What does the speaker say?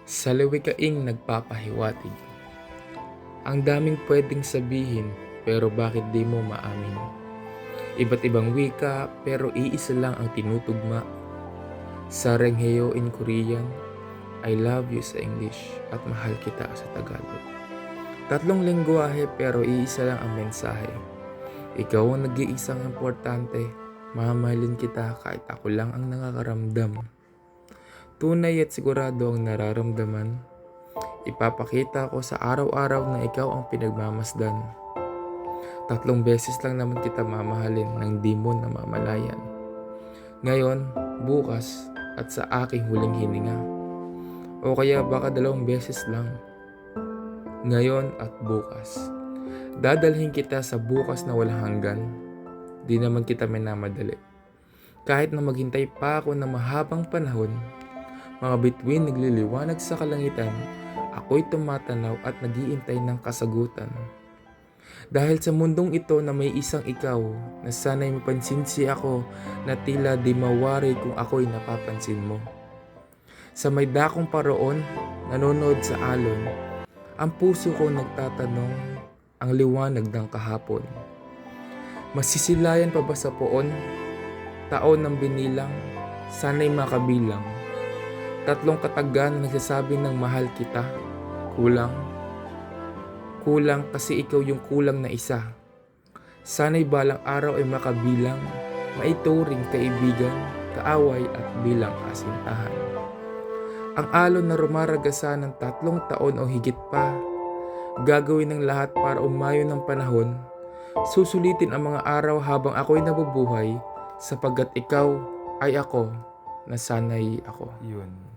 Sa liwikaing nagpapahiwatig. Ang daming pwedeng sabihin, pero bakit di mo maamin? Iba't ibang wika, pero iisa lang ang tinutugma. Sarengheyo in Korean, I love you sa English, at mahal kita sa Tagalog. Tatlong lengguwahe pero iisa lang ang mensahe. Ikaw ang nag-iisang importante, mamahalin kita kahit ako lang ang nakakaramdam. Tunay at sigurado ang nararamdaman. Ipapakita ko sa araw-araw na ikaw ang pinagmamasdan. 3 beses lang naman kita mamahalin nang di mo namamalayan. Ngayon, bukas, at sa aking huling hininga. O kaya baka 2 beses lang. Ngayon at bukas. Dadalhin kita sa bukas na walang hanggan. Di naman kita minamadali. Kahit na maghintay pa ako ng mahabang panahon, mga bituin nagliliwanag sa kalangitan, ako'y tumatanaw at nag-iintay ng kasagutan. Dahil sa mundong ito na may isang ikaw, na sana'y mapansinsi ako na tila di mawari kung ako'y napapansin mo. Sa may dakong paroon, nanonood sa alon, ang puso ko nagtatanong, ang liwanag ng kahapon. Masisilayan pa ba sa poon? Taon ng binilang, sana'y makabilang. 3 katagan na nagsasabi ng mahal kita. Kulang kasi ikaw yung kulang na isa. Sana'y balang araw ay makabilang, maituring kaibigan, kaaway at bilang kasintahan. Ang alon na rumaragasan ng 3 taon o higit pa, gagawin ng lahat para umayo ng panahon. Susulitin ang mga araw habang ako'y nabubuhay, sapagkat ikaw ay ako na sana'y ako. Yun.